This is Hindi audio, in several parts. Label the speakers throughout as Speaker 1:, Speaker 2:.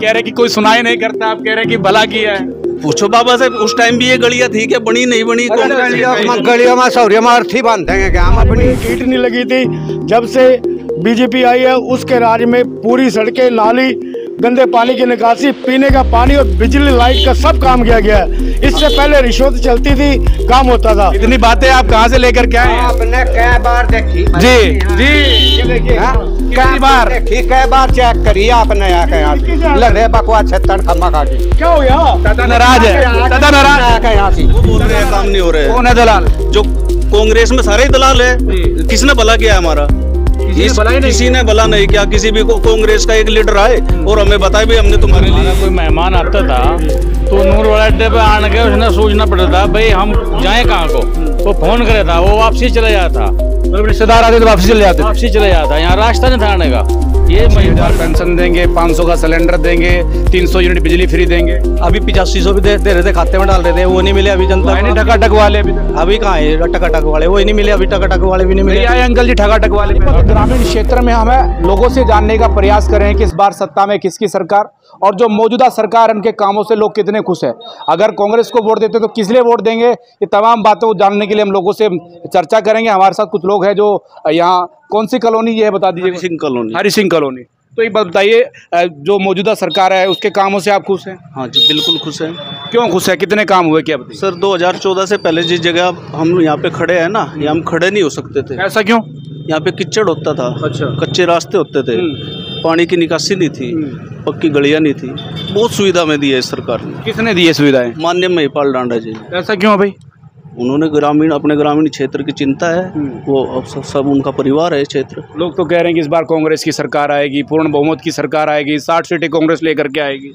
Speaker 1: कह रहे कि कोई सुनाई नहीं करता, आप कह रहे कि भला किया है।
Speaker 2: पूछो बाबा से, उस टाइम भी ये गलियां थी क्या? बनी नहीं बनी?
Speaker 3: गलियों में सौर्य में अर्थी बांधेंगे क्या हम अपनी?
Speaker 4: ईंट नहीं लगी थी। जब से बीजेपी आई है उसके राज्य में पूरी सड़कें, नाली, गंदे पानी की निकासी, पीने का पानी और बिजली लाइट का सब काम किया गया है। इससे पहले रिश्वत चलती थी, काम होता था।
Speaker 1: इतनी बातें आप कहाँ से लेकर क्या है?
Speaker 3: आपने कई बार देखी
Speaker 1: जी जी
Speaker 3: कई बार देखी, कई बार चेक करी आपने यहाँ लड़े बकवास 76 खम्मा का
Speaker 4: क्या हो गया?
Speaker 1: दादा नाराज है, दादा नाराज है।
Speaker 3: यहाँ से
Speaker 2: वो बोल रहे हैं काम नहीं हो रहे हैं।
Speaker 1: कौन है दलाल?
Speaker 2: जो कांग्रेस में सारे ही दलाल है। किसने भला किया हमारा? किसी ने भला नहीं किया। किसी भी कांग्रेस का एक लीडर आए और हमें बताए भी हमने तुम्हारे लिए।
Speaker 5: कोई मेहमान आता था तो नूर वाले अड्डे पे आने के उसने सोचना पड़ता था भाई हम जाएं कहाँ को। वो फोन करे था, वो वापसी चले जाता,
Speaker 1: रिश्तेदार आते तो वापसी चले जाते।
Speaker 5: वापसी चले जाता, यहाँ रास्ता नहीं था आने का। ये
Speaker 1: 1000 पेंशन देंगे, 500 का सिलेंडर देंगे, 300 यूनिट बिजली फ्री देंगे।
Speaker 2: अभी 8500 भी दे रहे थे, खाते में डाल रहे थे, वो नहीं मिले अभी जनता।
Speaker 1: ठकाटक वाले
Speaker 2: अभी कहाँ है टकाटक वाले? वो ही नहीं मिले अभी, टकाटक वाले भी नहीं मिले।
Speaker 1: आए अंकल जी ठकाटक वाले।
Speaker 6: ग्रामीण क्षेत्र में हमें लोगों से जानने का प्रयास कर रहे हैं कि इस बार सत्ता में किसकी सरकार, और जो मौजूदा सरकार है उनके कामों से लोग कितने खुश हैं। अगर कांग्रेस को वोट देते तो किस लिए वोट देंगे, ये तमाम बातों को जानने के लिए हम लोगों से चर्चा करेंगे। हमारे साथ कुछ लोग हैं जो यहाँ, कौन सी कॉलोनी ये है बता दीजिए?
Speaker 2: हरि सिंह कॉलोनी।
Speaker 1: हरि सिंह कॉलोनी। तो एक बात बताइए, जो मौजूदा सरकार है उसके कामों से आप खुश हैं?
Speaker 2: हाँ जी बिल्कुल खुश हैं।
Speaker 1: क्यों खुश है? कितने काम हुए क्या बताइए?
Speaker 2: सर 2014 से पहले जिस जगह हम यहाँ पे खड़े हैं ना, ये हम खड़े नहीं हो सकते थे।
Speaker 1: ऐसा क्यों?
Speaker 2: यहाँ पे कीचड़ होता था।
Speaker 1: अच्छा।
Speaker 2: कच्चे रास्ते होते थे, पानी की निकासी नहीं थी, पक्की गलियां नहीं थी। बहुत सुविधा में दी है इस सरकार ने।
Speaker 1: किसने दी है सुविधाएं?
Speaker 2: माननीय महिपाल डांडा जी ने।
Speaker 1: ऐसा क्यों भाई?
Speaker 2: उन्होंने अपने ग्रामीण क्षेत्र की चिंता है, वो अब सब उनका परिवार है इस क्षेत्र।
Speaker 1: लोग तो कह रहे हैं कि इस बार कांग्रेस की सरकार आएगी, पूर्ण बहुमत की सरकार आएगी, 60 सीटें कांग्रेस लेकर के आएगी।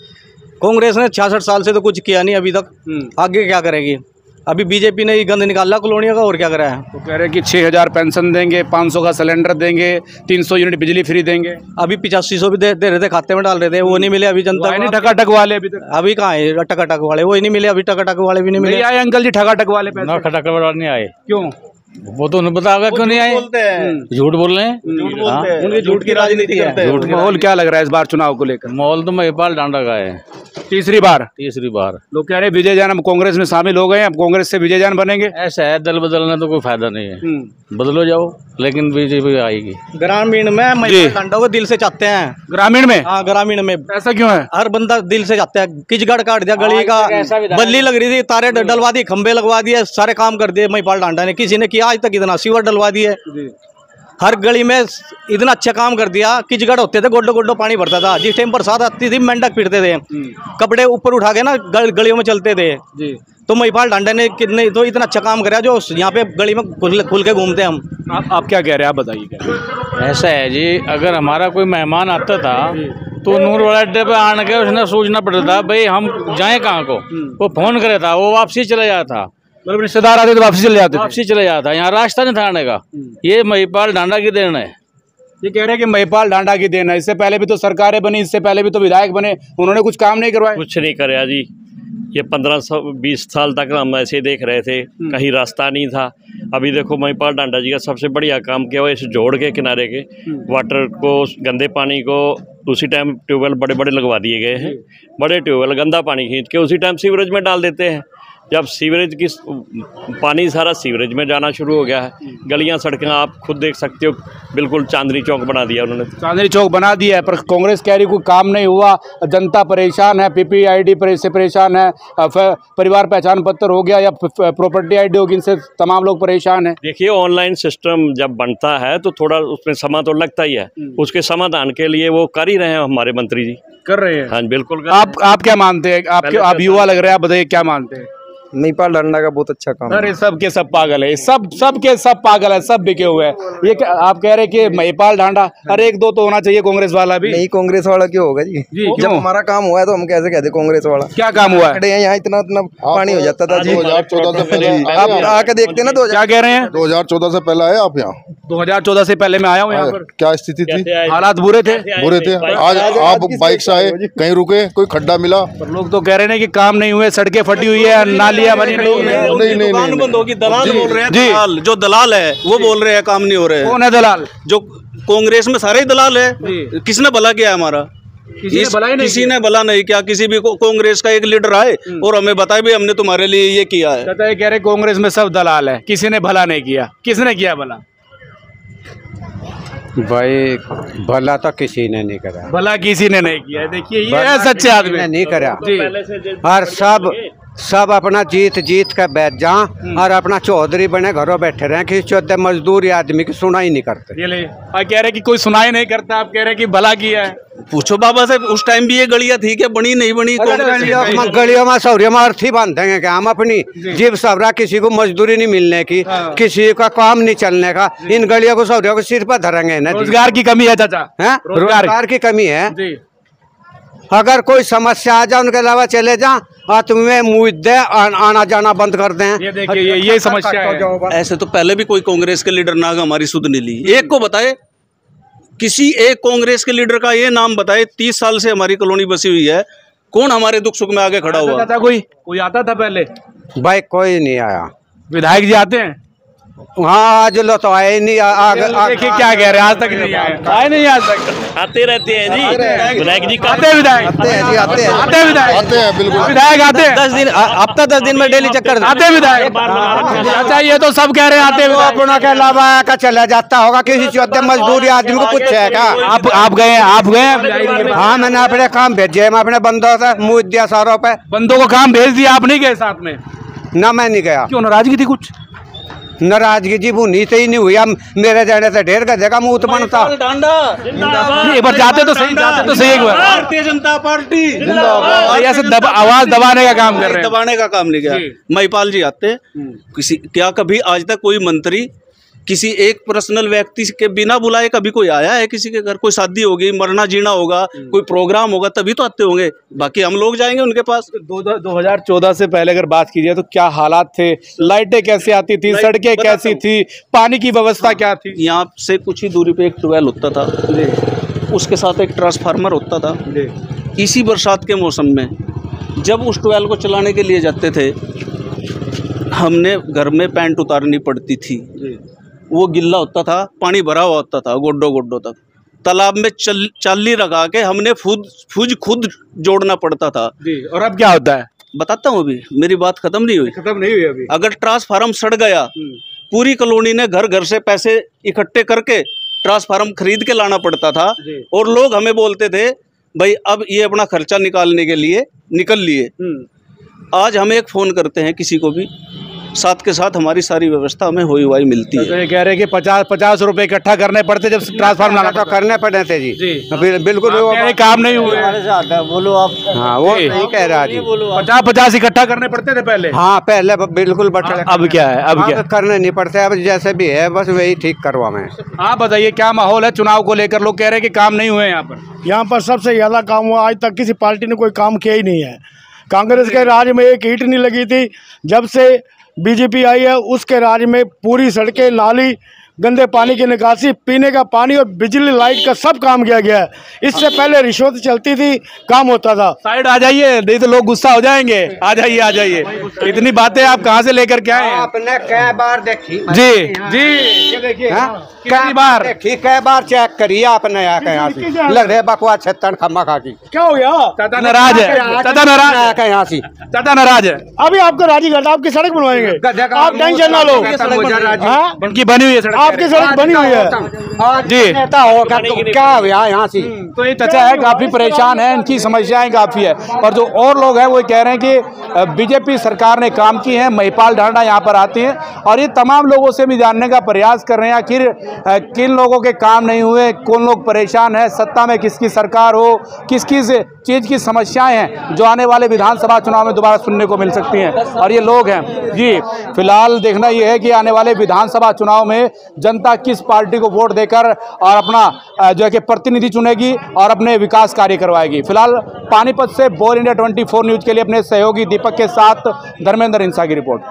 Speaker 2: कांग्रेस ने 66 साल से तो कुछ किया नहीं अभी तक, आगे क्या करेगी? अभी बीजेपी ने गंद निकाला कॉलोनियों का, और क्या करा है?
Speaker 1: तो कह रहे हैं कि 6000 पेंशन देंगे, 500 का सिलेंडर देंगे, 300 यूनिट बिजली फ्री देंगे।
Speaker 2: अभी 8500 भी दे रहे थे, खाते में डाल रहे थे, वो नहीं मिले अभी जनता।
Speaker 1: नहीं ठकाटक वाले अभी तक?
Speaker 2: अभी कहाँ है टकाटक वाले? वो ही नहीं मिले अभी, टकाटक वाले भी नहीं मिले।
Speaker 1: आए अंकल जी ठकाटक वाले?
Speaker 5: खटाखट वाले नहीं आए।
Speaker 1: क्यों?
Speaker 5: वो तो उन्हें बताओगे क्यों नहीं आए? झूठ बोल रहे हैं,
Speaker 2: उनकी झूठ की राजनीति करते हैं।
Speaker 1: माहौल क्या लग रहा है इस बार चुनाव को लेकर?
Speaker 5: माहौल तो महिपाल डांडा का है।
Speaker 1: तीसरी बार?
Speaker 5: तीसरी बार।
Speaker 1: लोग कह रहे हैं विजय जान अब कांग्रेस में शामिल हो गए, अब कांग्रेस से विजय जान बनेंगे।
Speaker 5: ऐसा है, दल बदलने तो कोई फायदा नहीं है। बदलो जाओ, लेकिन बीजेपी आएगी।
Speaker 2: ग्रामीण में महिपाल डांडा को दिल से चाहते हैं।
Speaker 1: ग्रामीण में?
Speaker 2: हाँ ग्रामीण में।
Speaker 1: ऐसा क्यों है?
Speaker 2: हर बंदा दिल से चाहता है। किचगढ़ काट दिया, गली का बल्ली लग रही थी, तारे डलवा दी, खंबे लगवा दिए, सारे काम कर दिए महिपाल डांडा ने। किसी ने किया आज तक? इतना सीवर डलवा दिए, हर गली में इतना अच्छा काम कर दिया। किचगढ़ होते थे, गोड्डो गोड्डो पानी भरता था, जिस टाइम बरसात आती थी मेंढक पीटते थे, कपड़े ऊपर उठा के ना गलियों में चलते थे। तो महिपाल डांडा ने कितने तो इतना अच्छा काम कराया जो यहाँ पे गली में खुल के घूमते हैं हम।
Speaker 1: आप क्या कह रहे हैं? आप बताइए क्या।
Speaker 5: ऐसा है जी, अगर हमारा कोई मेहमान आता था तो नूर वाले अड्डे पे आने के उसने सोचना पड़ता था भाई हम जाएं कहाँ को। वो फोन करे था, वो वापसी चले जाता,
Speaker 1: रिश्तेदार आते तो वापसी चले जाते।
Speaker 5: वापसी चले जाता, यहाँ रास्ता नहीं था आने का। ये महिपाल डांडा की देन है।
Speaker 1: ये कह रहे हैं कि महिपाल डांडा की देन है। इससे पहले भी तो सरकारें बनी, इससे पहले भी तो विधायक बने, उन्होंने कुछ काम नहीं करवाया।
Speaker 7: कुछ नहीं कराया जी। ये 15-20 साल तक हम ऐसे देख रहे थे, कहीं रास्ता नहीं था। अभी देखो महिपाल डांडा जी का सबसे बढ़िया काम किया हुआ, इस जोड़ के किनारे के वाटर को, गंदे पानी को उसी टाइम ट्यूबवेल बड़े बड़े लगवा दिए गए हैं। बड़े ट्यूबवेल गंदा पानी खींच के उसी टाइम सीवरेज में डाल देते हैं। जब सीवरेज की पानी सारा सीवरेज में जाना शुरू हो गया है, गलियां सड़कें आप खुद देख सकते हो, बिल्कुल चांदनी चौक बना दिया उन्होंने।
Speaker 1: चांदनी चौक बना दिया है, पर कांग्रेस कह रही कोई काम नहीं हुआ, जनता परेशान है, PPID से परेशान है, परिवार पहचान पत्र हो गया या प्रॉपर्टी ID होगी, इनसे तमाम लोग परेशान हैं।
Speaker 7: देखिए ऑनलाइन सिस्टम जब बनता है तो थोड़ा उसमें समय तो लगता ही है, उसके समाधान के लिए वो कर ही रहे हैं हमारे मंत्री जी।
Speaker 1: कर रहे हैं?
Speaker 7: हाँ बिल्कुल।
Speaker 1: आप क्या मानते हैं? आप युवा लग रहे हैं, आप बताइए क्या मानते हैं?
Speaker 3: महिपाल डांडा का बहुत अच्छा काम।
Speaker 1: अरे सब के सब पागल है, सब के सब पागल है, सब बिके हुए हैं। ये आप कह रहे हैं कि महिपाल डांडा, अरे 1-2 तो होना चाहिए कांग्रेस वाला भी।
Speaker 3: नहीं कांग्रेस वाला क्यों होगा जी? जब हमारा काम हुआ है तो हम कैसे कहते कांग्रेस वाला?
Speaker 1: क्या काम हुआ है?
Speaker 3: यहाँ इतना पानी हो जाता था जी।
Speaker 8: 2014 से पहले
Speaker 3: आप आके देखते ना।
Speaker 1: क्या कह रहे हैं?
Speaker 8: 2014 से पहले आए आप यहाँ?
Speaker 1: 2014 से पहले मैं आया हूँ यहाँ पर।
Speaker 8: क्या स्थिति थी?
Speaker 1: हालात बुरे थे।
Speaker 8: आज आप बाइक से आए, कहीं रुके, कोई खड्डा मिला?
Speaker 1: लोग तो कह रहे हैं कि काम नहीं हुए, सड़कें फटी हुई है, नालियां बनी नहीं है।
Speaker 2: दुकान बंद होगी, दलाल बोल रहे हैं। दलाल जो दलाल है वो बोल रहे हैं काम नहीं हो रहे हैं।
Speaker 1: कौन है दलाल?
Speaker 2: जो कांग्रेस में सारे ही दलाल है। किसने भला किया हमारा?
Speaker 9: किसी ने भला नहीं किया। किसी भी कांग्रेस का एक लीडर आए और हमें बताए भी हमने तुम्हारे लिए ये किया है।
Speaker 1: चाचा ये कह रहे कांग्रेस में सब दलाल है, किसी ने भला नहीं किया। किसने किया भला?
Speaker 3: भाई भला तो किसी ने नहीं करा,
Speaker 1: भला किसी ने नहीं किया। देखिए ये है सच्चे आदमी।
Speaker 3: नहीं करा
Speaker 1: जी।
Speaker 3: और सब अपना जीत के बैठ जा और अपना चौधरी बने घरों बैठे रहे। किसी चौधरी मजदूर आदमी की सुना ही नहीं करते।
Speaker 1: ये ले कह रहे कि कोई सुनाई नहीं करता, आप कह रहे कि भला किया है।
Speaker 9: पूछो बाबा से, उस टाइम भी ये गलियां थी क्या? बनी नहीं बनी?
Speaker 3: गलियों में सौरियों में अर्थी बांधेंगे क्या हम अपनी जीव सबरा? किसी को मजदूरी नहीं मिलने की, किसी का काम नहीं चलने का, इन गलियों को सौरियों को सिर पर धरेंगे ना।
Speaker 1: रोजगार की कमी है चाचा,
Speaker 3: है रोजगार की कमी है। अगर कोई समस्या आ जाए उनके अलावा चले जा और तुम्हें मुद्दे आना जाना बंद कर दें।
Speaker 1: ये देखिए ये समस्या है।
Speaker 9: ऐसे तो पहले भी कोई कांग्रेस के लीडर ना हमारी सुध नहीं ली। एक को बताए, किसी एक कांग्रेस के लीडर का ये नाम बताए। 30 साल से हमारी कॉलोनी बसी हुई है, कौन हमारे दुख सुख में आगे खड़ा हुआ?
Speaker 1: कोई आता था पहले?
Speaker 3: भाई कोई नहीं आया।
Speaker 1: विधायक जी आते हैं?
Speaker 3: हाँ आज लो तो आए नहीं।
Speaker 1: देखिए क्या कह रहे हैं, आज तक नहीं आए नहीं आज तक।
Speaker 7: आते रहते हैं जी विधायक जी।
Speaker 1: आते हैं विधायक,
Speaker 3: आते हैं जी, आते हैं
Speaker 8: आते हैं बिल्कुल
Speaker 1: विधायक आते हैं।
Speaker 2: 10 दिन हफ्ता 10 दिन में डेली चक्कर
Speaker 1: आते हैं विधायक। अच्छा ये तो सब कह रहे हैं आते हैं।
Speaker 3: अपना के अलावा का चला जाता होगा, किसी चौथे मजदूरी आदमी को पूछेगा।
Speaker 1: आप गए?
Speaker 3: हाँ मैंने अपने काम भेजे, मैं अपने बंदों से मुँह दिया सारों पे।
Speaker 1: बंदों को काम भेज दिया, आप नहीं गए साथ में?
Speaker 3: ना मैं नहीं गया।
Speaker 1: क्यों, नाराजगी थी कुछ?
Speaker 3: नाराजगी जी भूनी से ही नहीं हुई। हम मेरे जाने से ढेर गधे का मुंह बनता।
Speaker 1: एक बार जाते तो सही, एक बार।
Speaker 9: भारतीय जनता पार्टी
Speaker 1: ऐसे आवाज दबाने का काम कर रहे हैं।
Speaker 9: दबाने का काम नहीं किया। महिपाल जी आते किसी क्या कभी आज तक कोई मंत्री किसी एक पर्सनल व्यक्ति के बिना बुलाए कभी कोई आया है किसी के घर? कोई शादी होगी, मरना जीना होगा, कोई प्रोग्राम होगा तभी तो आते होंगे, बाकी हम लोग जाएंगे उनके पास।
Speaker 1: 2014 से पहले अगर बात की जाए तो क्या हालात थे? लाइटें कैसे आती थी, सड़कें कैसी थी, पानी की व्यवस्था क्या थी?
Speaker 9: यहाँ से कुछ ही दूरी पे एक ट्यूबवेल होता था, उसके साथ एक ट्रांसफार्मर होता था। इसी बरसात के मौसम में जब उस ट्यूबवेल को चलाने के लिए जाते थे, हमने घर में पैंट उतारनी पड़ती थी। वो गिल्ला होता था, पानी भरा हुआ होता था गोड्डो गोड्डो तक। तालाब में चाली लगा के हमने फूज खुद जोड़ना पड़ता था।
Speaker 1: और अब क्या होता है
Speaker 9: बताता हूँ, अभी मेरी बात खत्म नहीं हुई अभी। अगर ट्रांसफार्मर सड़ गया, पूरी कॉलोनी ने घर घर से पैसे इकट्ठे करके ट्रांसफार्मर खरीद के लाना पड़ता था। और लोग हमें बोलते थे भाई अब ये अपना खर्चा निकालने के लिए निकल लिए। आज हम एक फ़ोन करते हैं किसी को भी, साथ के साथ हमारी सारी व्यवस्था हमें हुई हुई मिलती है।
Speaker 1: तो ये कह रहे हैं कि 50 रुपए इकट्ठा करने पड़ते जब ट्रांसफार्मर
Speaker 3: तो करने पड़े थे जी। बिल्कुल
Speaker 1: काम नहीं हुए।
Speaker 3: बोलो आप। हाँ वो नहीं कह रहा जी।
Speaker 1: 50 इकट्ठा करने पड़ते थे पहले।
Speaker 3: हाँ पहले बिल्कुल बटे।
Speaker 1: अब क्या है? अब क्या
Speaker 3: करने नहीं पड़ते, अब जैसे भी है बस वही ठीक करवा में।
Speaker 1: आप बताइए क्या माहौल है चुनाव को लेकर? लोग कह रहे हैं कि काम नहीं हुए यहाँ पर।
Speaker 4: यहाँ पर सबसे ज़्यादा काम हुआ, आज तक किसी पार्टी ने कोई काम किया ही नहीं है। कांग्रेस के राज में एक ईंट नहीं लगी थी। जब से बीजेपी आई है उसके राज में पूरी सड़कें, नाली, गंदे पानी की निकासी, पीने का पानी और बिजली लाइट का सब काम किया गया है। इससे पहले रिश्वत चलती थी, काम होता था।
Speaker 1: साइड आ जाइए, नहीं तो लोग गुस्सा हो जाएंगे। आ जाइए आ जाइए। इतनी बातें आप कहाँ से लेकर क्या है?
Speaker 3: आपने कई बार देखी
Speaker 1: जी ये देखिए
Speaker 3: कई बार देखी, कई बार चेक करिए आपने। यहाँ से लग रहे बकवास छत्तन खम्मा खा की।
Speaker 4: क्या हो गया?
Speaker 1: चाचा नाराज है, चाचा नाराज
Speaker 3: यहाँ से,
Speaker 1: चाचा नाराज है।
Speaker 4: अभी आपको राजी घाट आपकी सड़क बनवाएंगे, आप टेंशन ना लो।
Speaker 1: उनकी बनी हुई है सड़क,
Speaker 4: आपकी सड़क बनी हुई है
Speaker 1: जी।
Speaker 3: नेता होगा तो क्या हुआ यहाँ से?
Speaker 1: तो ये चाचा है काफी परेशान है, इनकी समस्याएं काफी है। और जो और लोग हैं वो कह रहे हैं कि बीजेपी सरकार ने काम की है। महिपाल ढांडा यहाँ पर आती हैं और ये तमाम लोगों से भी जानने का प्रयास कर रहे हैं आखिर किन लोगों के काम नहीं हुए, कौन लोग परेशान है, सत्ता में किसकी सरकार हो, किस किस चीज़ की समस्याएं हैं जो आने वाले विधानसभा चुनाव में दोबारा सुनने को मिल सकती हैं। और ये लोग हैं जी। फिलहाल देखना ये है कि आने वाले विधानसभा चुनाव में जनता किस पार्टी को वोट देकर और अपना जो है कि प्रतिनिधि चुनेगी और अपने विकास कार्य करवाएगी। फिलहाल पानीपत से बोल इंडिया 24 न्यूज़ के लिए अपने सहयोगी दीपक के साथ धर्मेंद्र इंसा की रिपोर्ट।